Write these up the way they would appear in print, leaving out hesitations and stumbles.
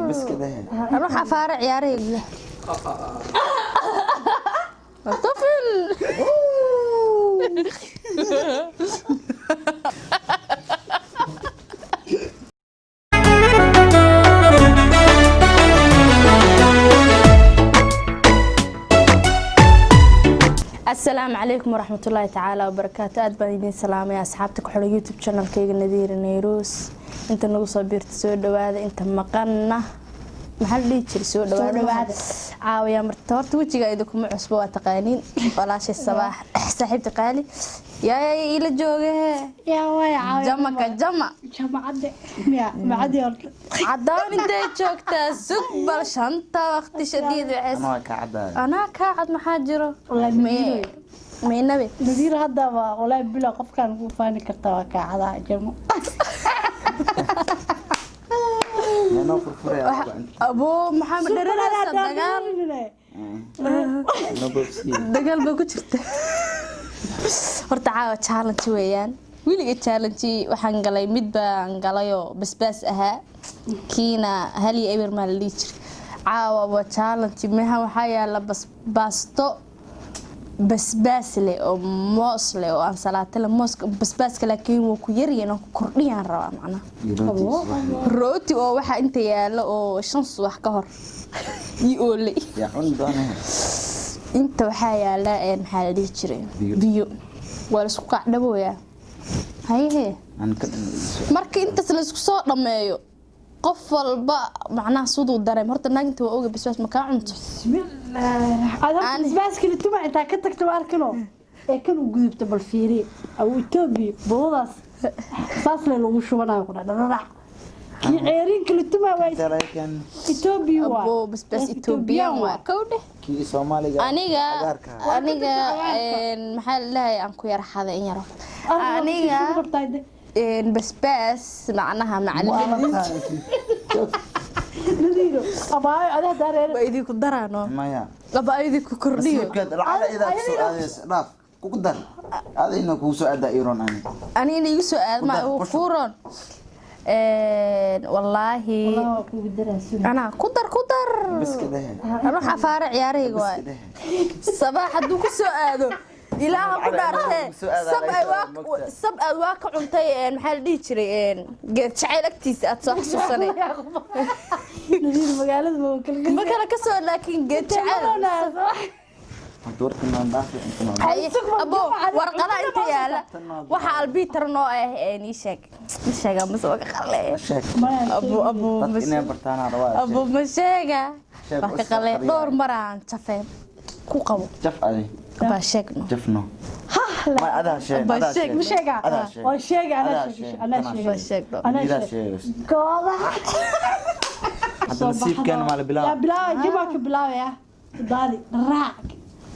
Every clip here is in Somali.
بس كده اروح افارع يا رجل طفل السلام عليكم ورحمة الله تعالى وبركاته. أدبا سلام يا أصحابتك حول يوتيوب شانل كيغ نذير نيروس. انت نغو صبيرت سو دواده انت مقنا محل لي جير سو دواده عاويا مرت horta wajigayda kuma cusbo waa taqaaniin walaashay sabaax saaxiibta qaali yaa ila jooge يا ويا عاوي jamacade يا معدي horta cadaan intay joogtaa sug bal shanta waqti shadiid waxay أنا كعدان ana ka cad maxaa jiro والله meenabe نذير هذا والله بلا قف كان فاني كرتا وكعدا جمو يا نوفر فري ابو محمد درنا dagaal نوبسي dagaal ba ku jirta horta caawa challenge weeyaan wiliga challenge waxaan galay mid baan galayo basbaas ahaa kiina hal iyo eber ma la jir caawa waa challenge meha waxa yaala baasto basbaas leh oo moos leh oo aan salaato leh moos basbaaska laakiin wuu ku yar yahay ku kordhiyaan rabaa macna rooti oo waxa inta yaala oo shan subax ka hor ii oolay يا عون دونه inta waxa yaala maxaa la dhihi jiray biyo waa isku qacdabooya haye أنا كده marka inta la isku soo dhameeyo qof walba macnaha sidoo dareem horta naagta waa oga basbaas ma ka cunto بسم الله هذا بس كل توما انت كتكت واركنو ee kan u gudubta bal fiiri aw Ethiopia boodaas saas le lagu shubanayo ku dhadhanac ki ceerin kala tuma way ترى كان Ethiopia waa abo basbaas Ethiopian waa kowde كي سومالي aniga maxaa la leeyahay aan ku yar xaday in yar aniga basbaas macnaha macallin نذيرو أباي هذا دارين ba idinku daraano ما يا aba idinku kordhiyo كده العادة إذا سؤال راف كقدر هذا إنه كوسو أدا إيران أنا ani ina igu soo aad ma uu fuuron wallahi والله كوب الدراسة ana ku dar بس كده ruux afaare ciyaarayga بس waay كده sabaax haduu ku soo aado ilaaha ku dhaartay sab aad waa ka cuntay maxaa la dhihi jiray geed jacayl agtiisa aad soo xasuusanay نذير مقالة ma kala ka soo laakiin geed jacayl دورت إنه ندافع إنه abo warqada inta yaala waxa albiitar noo ah ii sheeg ma soo qalay شاك abo إنه برتانا رواج abo ma sheega wax ka qalay dhowr maraan jafeen ku qabo جف علي ba sheegno جفنو ما هذا شيء هذا شيء مش هيك هذا شيء والشيء هذا أنا شيء. شيء أنا ba شيء sheegno أنا هذا شيء شيء قاضي حتى نسيب كان مال يا بلا بلا جيبك بلا يا دادي راك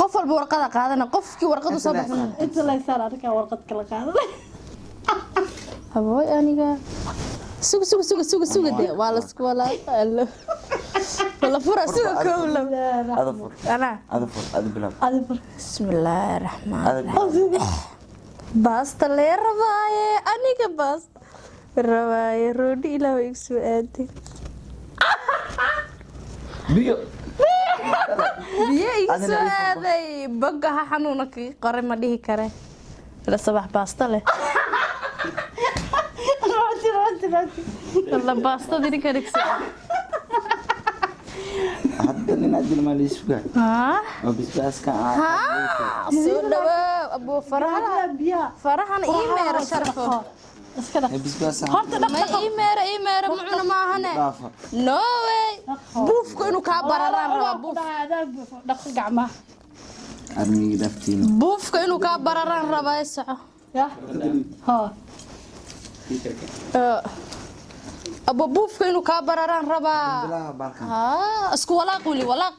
qof walba warqada qaadana qofkii warqadu soo baxsan أنت اللي صار أنا ورقة كلا قاضي habooy aniga suga de waa la isku walaalo wala fura suga kowla هذا فر ana هذا فر هذا بلا أذبر bismillaahir rahmaanir هذا baasta lee rabaaye aniga baasta rabaaye roodhi ilaahay igu soo aaday بيو biyo igu Adina soo ii soo aaday bagaha xanuuna kaga qoray ma dhihi kare la sabax baasta leh la baasta dirin ka dhigsa حتى ننادي المال يسوق ها وبس كان soo dhawaw abo faraha بيا farahan ii meera sharafo اسكت بس horta ma ii meera mucuna maahane ضافة no way buufku inuu kaa bararaan rabaa buuf دق gacmaha أرمي دفتين buufka inuu kaa bararaan rabaa soco يا ها abo buufka inuu kaa bararaan rabaa بلا بالكم isku walaaq wali walaaq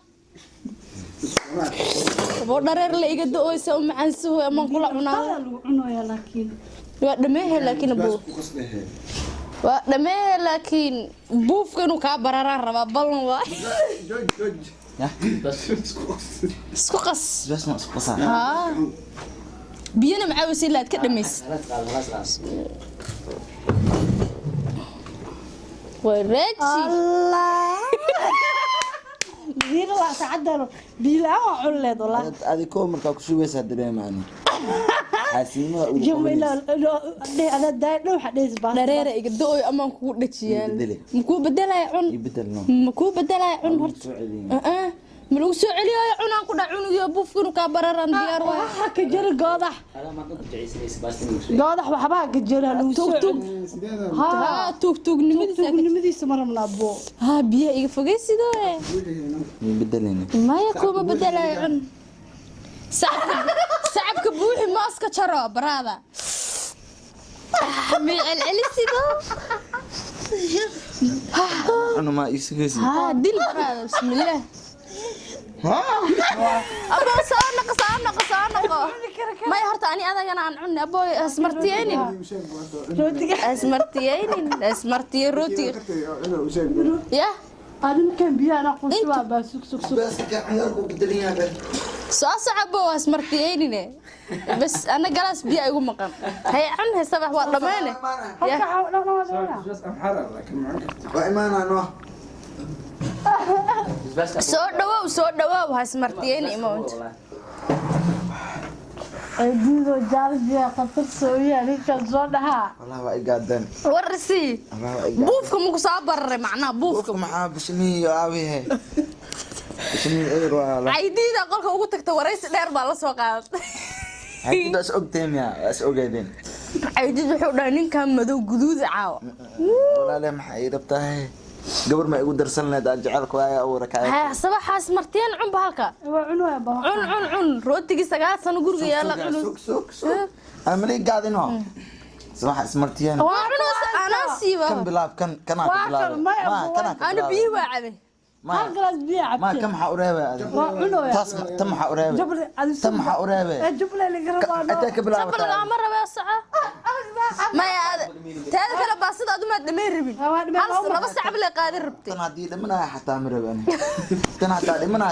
abo dhareer la iga da'ooysa u macaansuhu amaan kula cunaa lagu cunayaa laakiin waa dhameehe laakiin buu waa dhameehe laakiin buufka inuu kaa bararaan rabaa ballan waa isku qas بس ما قصة biyana maxaa wasiila aad ka dhamaysid وريتشي الله دير الله سعدنا بلا علد والله adi koo markaa ku shubeysaa dareemaani xaasimaha ugu جميل انا داير نوح حديث باس dareere iga do amaan kugu dhajiyaan Bedeli. makuu bedelay cun ibedelno makuu bedelay cun horta soo celin ma lagu soo celiyo cunaan ku dhac cunugiyo buufkinu ka bararan diyaar waa waxa ka jira goodax goodax waxba ka jira lagu soo tug ha tug nimadiisa marabna abo ha biyo iga fogay sidoo ibedelno maya kuma bedelay cun sacabka buuxi maaska jaro baraada mi celceli sidoo ana ma isugeysi ha dil baraada bismillah abo saanaqo may horta ani adagana aan cunni abo asmartiyeynin rootiga asmartiye rootiga ya adin kan biyo ana qusba ba sug bas ka ciyaarku bedelinaya soo sacabo asmartiyeynin bas ana galas biyo igu maqan hay cun hesabax waa dhameene ya waa imaanano soo dhawow asmartiyeynin imoonta ay biyo jarjiya qatar sooyaan kan soo dhaha wallahi waa igaadan warsi buufka muku soo bararay macnaa buufka maxaa bishmiyo aabihe bishmiyo eer waa aydiida qolka ugu tagta waraysi dheer baa la soo qaaday haydaas ogteemya as ogeedeen aydid wuxuu dhahay ninkan madow guduud caawa walaale maxay rabtaa gabar ma igu darsan leed aan jecelku ay awra ka ha sabaxaas marteen cun bahalka waa cunaya ba cun rootigi 9 sano guriga yaala cun amri gaadino sabax ismartiyeen waa cun ana siiba kan bilaab kan kana bilaab ma kana ana biyo waa cabe ما خلاص بيع ما كم حقرابة تم حقرابة تم حقرابة جبلة اللي قربانة أنت كبلا جبلة مرة بس ما يا هذا كلا باسط أدوم دمير ربي خلاص لا بس عبلة قادر ربتي تنا دي لمنا حتى مرباني تنا حتى لمنا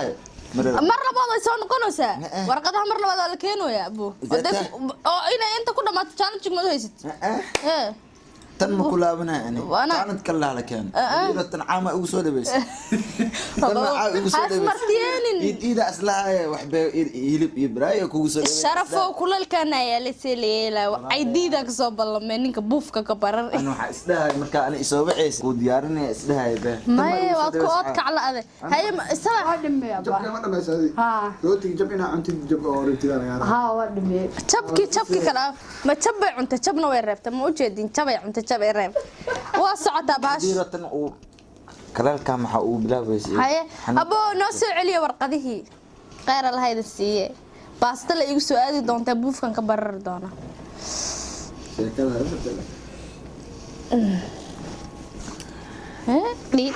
مرة بعض يسون قنوسة ورقتها مرة بعض الكينو يا أبو إنا أنت كنا ما تشانك ما تهيست تن كلها بنا يعني كانت كلها لكان إذا تنعامة أوسودة بس أسمرتيني إذا أصلها وحبة يلب يبراي كوسودة الشرف كل الكنا يا لسيلة عيديدك صوب الله منك بوفك كبرر أنا حاسدها مركا أنا إسوي عيس وديارنا إسدها يبه ما هي واتكوتك على هذا هي السبع ها روتي جبنا أنت جب أوريتي أنا ها ودمي تبكي كلام ما تبع أنت تبنا وين ربت ما وجدين تبع أنت تبع رب واسعة باش ديرة كلال كام حقو بلا بس هاي أبو ناس عليا ورقته غير الله هيدا السيء بس تلا يجوا سؤالي دون تبوف كان كبرر دونا ها ليت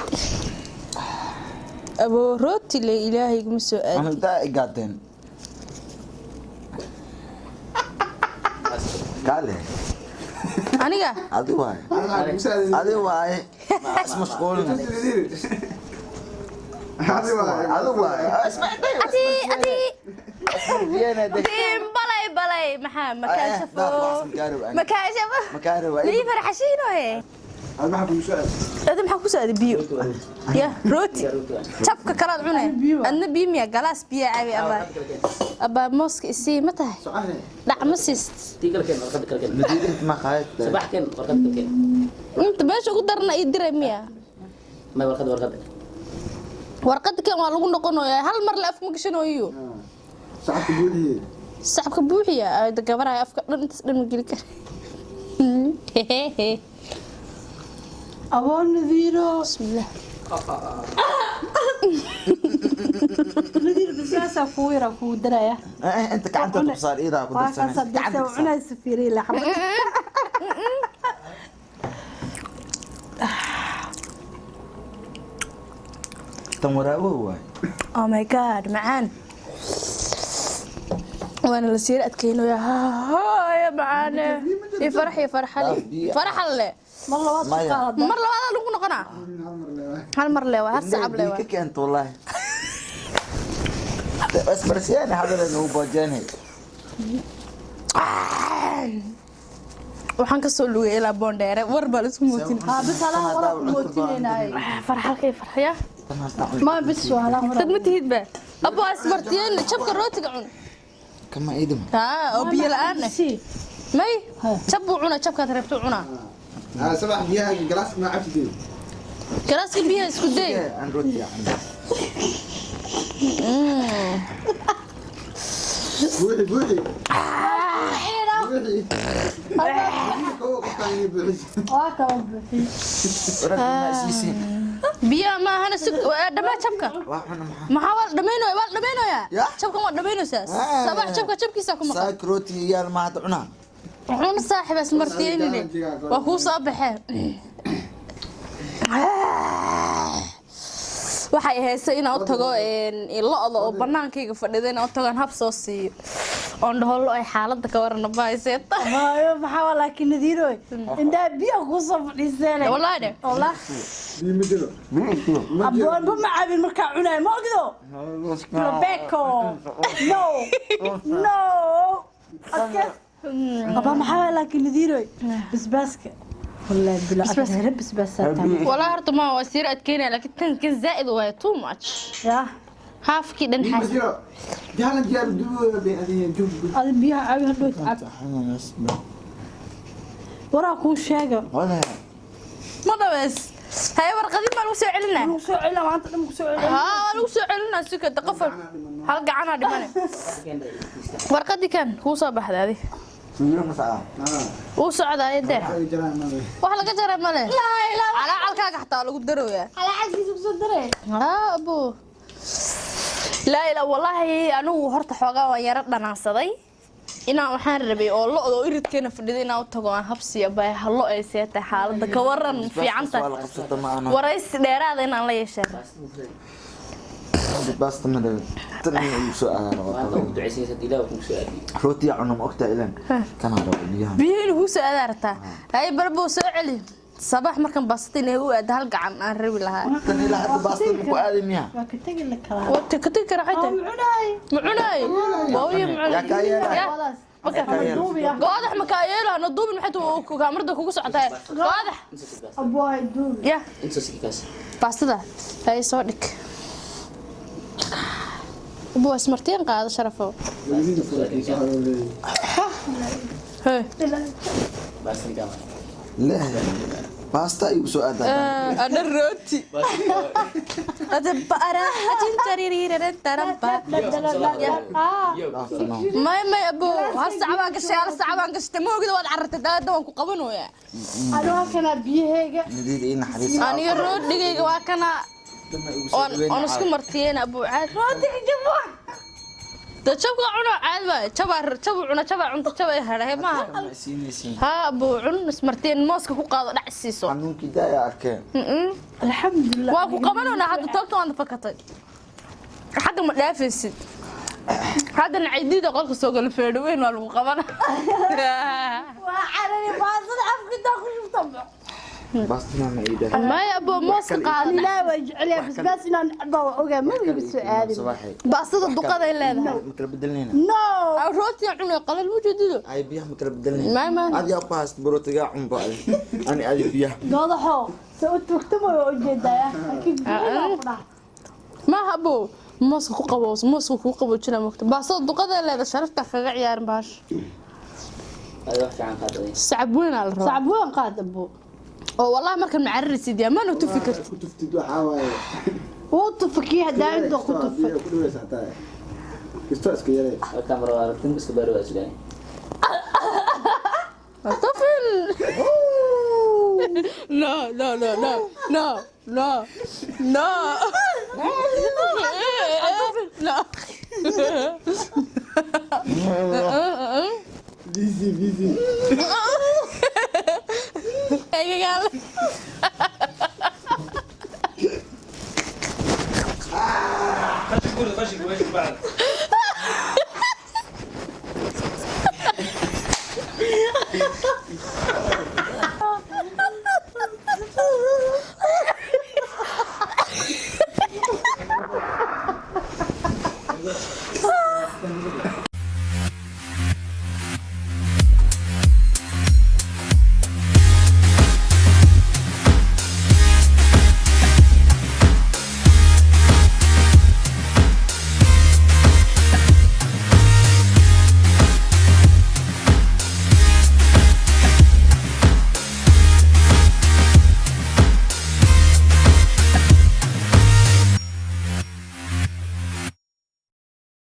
أبو روتي اللي إلهي يجوا سؤال أنا دا قاعدين قال أنا جا هذا واي هذا واي اسمه شغول هذا واي اسمع أتي بلاي محمد مكان شفو مكان شفو مكارو ليه فرحشينه هي أنا ما أحب المساعد هذا محكو سؤال بيو يا روتي شبكة كراد عنا أنا بيميا جلاس بيا عبي أبا موسك إسي متى لا مسيست مدير انت ما خايف صباح كان ورقة كان أنت باش قدرنا يدري ميا ما ورقة ورقد كان والله نقولنا يا هل مر لأفك مكشنو يو ساعة تقولي صاحبك بوحية إذا كبرها أفكار أنت تسلم جلك أبو نذيرو بسم الله نذير بساسة فويرة فو دراية انت كعنت تبصار ايدا كنت وكان صدقت وعنا السفيري لحمد تمراوي واي Oh my god معان وانا لسير اتكينو يا معان يا فرح لي فرح لي مرة واضح قاعد مر لو هذا لو نقنا هالمر لي هالصعب لي كيك انت والله بس برسياني هذا اللي هو بوجاني waxaan ka soo lugay ilaa boondheere war baa la isku mootin ها بس هلا وراك موتين هاي farxalkay farxaya ما بس هلا dad وراك ma tihid ba abo asmartiyeen jabka rootiga cun كما ايدم ها oo biyo la'aan سي may jab uu cuna jabka reebto cuna صباح بيها جلاس ما عرفت دي galaaska biyaha isku day عن روتي عندي بوحي بوحي بوحي هو كان يبوحي واك وبحي ورد ما سيسي biyaha ma ahana dhamaa jabka واحنا maxaa wal dhamaynoya Ya. jabkan waa dhamaynaysaa sabax jabka jabkiisa ku maqan ساك روتي يا ما عنا cun saaxiib asmartiyeen waa ku soo baxeen waxay ahaysay inaan u tago lo-da oo banaankayga fadhida inaan u tago aan hab soo siiyo oon dhaho lo ay xaaladda ka warana bahayseeta هاي محاول لكن نذيروي انت بيا قصة فلسانة wallaahi dhe والله دي مدلو أبو أبو ما عبي مركع عناي ما أقدر بلوبيكو نو نو أوكي أبا محاول لكن نذيروي بس باسك والله بلا بس. هرب بس بس wallaahi horta ma waa siir adkeynaya laakiin tan kan zaa'id waaye too much يا haafkii dhan دي xaas مدلو جالا جاب دو بهذه جوب هذا بيها عبي هدوت عب وراكو شاقة ولا ma dhabeys haye warqadii maa lagu soo celinaa نقصو علا ما أنت نقصو علا haa waa lagu soo celinaa si kada qafal hal gacanaa dhimane warqadii kan kuu soo baxday adi سيرنا ساعة wuu socdaa dee هاي جرا ما wax laga jaray male calacalkaaga xataa waa lagu daroyaa على عزيز قصو دري haa abo laa ilaa wallaahi anigu horta xoogaa waan yaro dhanaansaday inaan waxaan rabay oo lo-da oo iridkeena fadhida inaan u tago aan habsiya baa hallo ay seetay xaaladda ka waran fiicanta ولا قصة ما أنا waraysi dheeraada inaan la yeeshaan بس تمام تني سؤال maanta ugu ducaysanaysa ilaahu kugu soo aadiyo روتي عنا ما أكتر إلين كان هذا اليوم biyo inuu kuu soo adaartaa haye barbuu soo celi sabax markan baasata inay u aada hal gacan aan rabi lahaa تني لا حد باستر مكو آدم يا ما كنت أقول لك كلام wata ka tegi kara xayta عناي ma cunaay waawiyo ma يا cunaay كايا خلاص كايا goodax ma kaayeelo hana duubin maxay kaamarada kugu socotaa goodax أبوها يدور ya inta sikikaas baastada haye soo dhig buu ismartiin qaado sharafo يريد فلوس hey baasriga لا باستا يوسو آدم ana rooti hada baraxatin taririran taramba may abo hal sacbaan gashay hal sacbaan gashtay ma ogida waad carartay daada waan ku qabanayaa أنا كنا بيهيجا ندير إيه حديث aniga roodigayga waa kana on isku martiyeen abu caad راتك جبوه da jabka cuno caad baa jabu cuna jaba cunta jaba harahay maaha ha abu cun ismartiin mooska ku qaado dhac siiso قانون كده يا أركان الحمد لله waa ku qabanona hadda toogta waan fakatay xagga ma dhaafaysid haddana ciidida qolka soo gala feedho weyn waa lagu qabana وعلى باصل أفكر تأخذ طبع باستنا ما إيده maya abo mooska qaado لا وجعلها بس بس إن أضوء أوجا ما بالسؤال صباحي baastada duqada ay leedahay مكرب بدلنا نو rooti cunay qalal wujudido أي بيها مكرب بدلنا ما عاد يا باست بروتجا عم بقى أنا أدي بيها واضحه سويت وقتما وجد يا أكيد maaha abo mooska ku qabows mooska ku qaboojina mogta baastada duqada ay leedahay sharafta kaga ciyaarin baash aad wax fiican qaadaday sacab weyn aa la rabaa صعبون قاد أبو oo wallahi markan macaririsid yaa maanu tufi kartid كنت تفتدوا حواي وطفكيها دائما دو كتف كل وين ساعتها استوس كيري halkaan mar waa aragtin iska baari waa isleeyahay طفل لا لا لا لا لا لا لا لا بيزي بيزي اي قال خش قول خش بعد